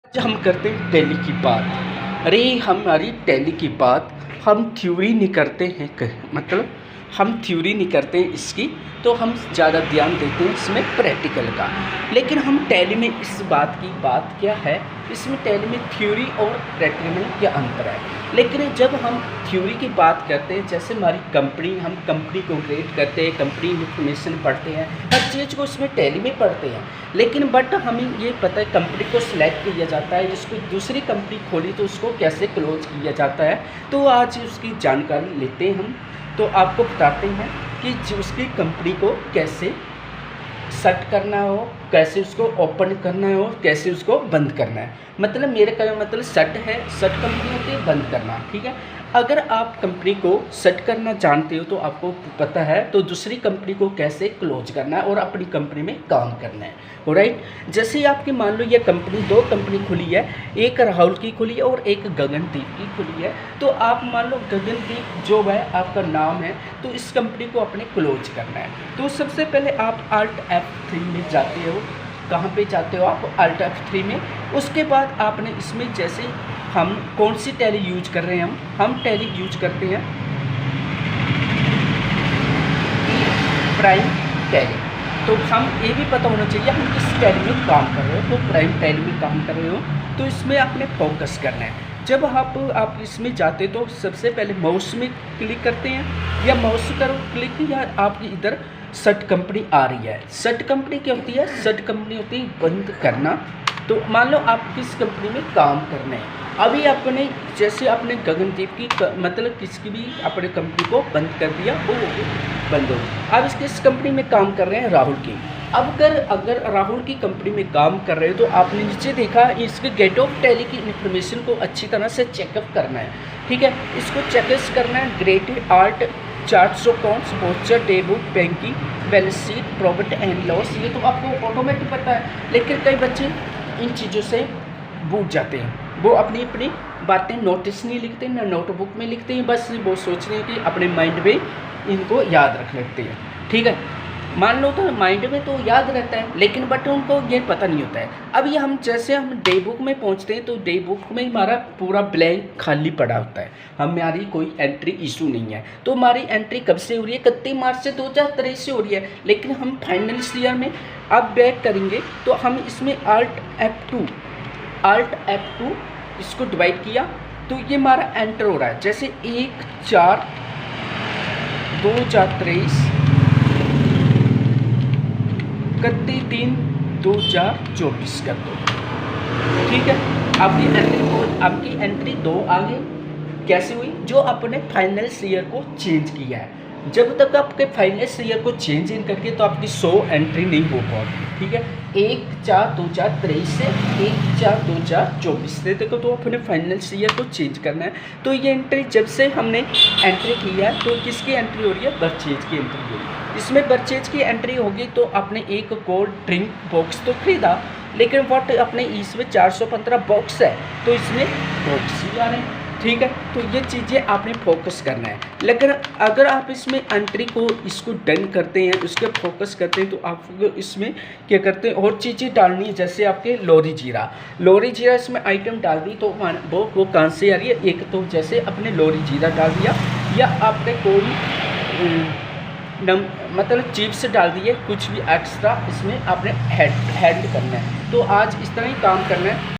आज हम करते हैं टैली की बात। अरे हमारी टैली की बात हम थ्योरी नहीं करते हैं मतलब हम थ्योरी नहीं करते हैं इसकी, तो हम ज़्यादा ध्यान देते हैं इसमें प्रैक्टिकल का। लेकिन हम टैली में इस बात की बात क्या है, इसमें टैली में थ्योरी और प्रैक्टिकल में क्या अंतर है। लेकिन जब हम थ्योरी की बात करते हैं, जैसे हमारी कंपनी, हम कंपनी को क्रिएट करते हैं, कंपनी इन्फॉर्मेशन पढ़ते हैं, हर चीज़ को उसमें टैली में पढ़ते हैं। लेकिन बट हमें ये पता है कंपनी को सिलेक्ट किया जाता है, जिसको दूसरी कंपनी खोली तो उसको कैसे क्लोज किया जाता है, तो आज उसकी जानकारी लेते हैं हम। तो आपको बताते हैं कि उसकी कंपनी को कैसे सेट करना हो, कैसे उसको ओपन करना हो, कैसे उसको बंद करना है। मतलब मेरे का मतलब सेट है, सेट कंपनी होती है बंद करना, ठीक है। अगर आप कंपनी को सेट करना जानते हो तो आपको पता है तो दूसरी कंपनी को कैसे क्लोज करना है और अपनी कंपनी में काम करना है, राइट। जैसे आपकी मान लो ये कंपनी, दो कंपनी खुली है, एक राहुल की खुली है और एक गगनदीप की खुली है। तो आप मान लो गगनदीप जो है आपका नाम है, तो इस कंपनी को अपने क्लोज करना है। तो सबसे पहले आप Alt F3 में जाते हो। कहाँ पे जाते हो आप? Alt F3 में। उसके बाद आपने इसमें जैसे हम कौन सी टैली यूज कर रहे हैं, हम टैली यूज करते हैं प्राइम टैली। तो हम ये भी पता होना चाहिए हम किस टैली में काम कर रहे हो। तो प्राइम टैली में काम कर रहे हो तो इसमें आपने फोकस करना है। जब आप इसमें जाते तो सबसे पहले माउस में क्लिक करते हैं, या माउस करो क्लिक, या आपकी इधर सेट कंपनी आ रही है। सेट कंपनी क्या होती है? सेट कंपनी होती है बंद करना। तो मान लो आप किस कंपनी में काम करना है, अभी आपने जैसे आपने गगनदीप की मतलब किसकी भी अपने कंपनी को बंद कर दिया, वो बंद हो। अब इस कंपनी में काम कर रहे हैं राहुल की। अब अगर राहुल की कंपनी में काम कर रहे हो तो आपने नीचे देखा इसके गेट ऑफ टैली की इन्फॉर्मेशन को अच्छी तरह से चेकअप करना है, ठीक है। इसको चेकअप करना है। Grade art, charts of accounts, poster, day book, banking, balance sheet, profit and loss, ये तो आपको ऑटोमेटिक पता है। लेकिन कई बच्चे इन चीज़ों से भूल जाते हैं, वो अपनी अपनी बातें नोटिस नहीं लिखते, ना नोटबुक में लिखते हैं, बस वो सोच रहे हैं कि अपने माइंड में इनको याद रख लेते हैं, ठीक है। मान लो तो माइंड में तो याद रहता है, लेकिन बट उनको ये पता नहीं होता है। अब ये हम जैसे हम डे बुक में पहुंचते हैं तो डे बुक में हमारा पूरा ब्लैंक खाली पड़ा होता है, हमारी कोई एंट्री इशू नहीं है। तो हमारी एंट्री कब से हो रही है? 31 मार्च से 2023 से हो रही है। लेकिन हम फाइनेंशियल ईयर में अब बैक करेंगे तो हम इसमें Alt F2 इसको डिवाइड किया तो ये हमारा एंटर हो रहा है। जैसे 1/4/2023, 31/3/2024 कर दो, ठीक है। आपकी एंट्री 2 आ गई। कैसे हुई? जो आपने फाइनेंशियल ईयर को चेंज किया है। जब तक आपके फाइनेंशियल ईयर को चेंज इन करके तो आपकी 100 एंट्री नहीं हो पाएगी, ठीक है। 1/4/2023 से 1/4/2024 से देखो तो अपने फाइनेंशियल ईयर को चेंज करना है। तो ये एंट्री जब से हमने एंट्री की है तो किसकी एंट्री हो रही है? परचेज की एंट्री हो रही है। इसमें परचेज की एंट्री होगी तो आपने एक कोल्ड ड्रिंक बॉक्स तो खरीदा, लेकिन वट अपने इसमें 415 बॉक्स है तो इसमें बॉक्स ही आ रहे हैं, ठीक है। तो ये चीज़ें आपने फोकस करना है। लेकिन अगर आप इसमें एंट्री को इसको डन करते हैं, उसके फोकस करते हैं, तो आप इसमें क्या करते हैं और चीज़ें डालनी है। जैसे आपके लोरी जीरा इसमें आइटम डाल दी तो वो कहाँ से आ रही है? एक तो जैसे अपने लोरी जीरा डाल दिया, या आपने कोई मतलब चिप्स डाल दिए, कुछ भी एक्स्ट्रा इसमें आपने ऐड करना है। तो आज इस तरह ही काम करना है।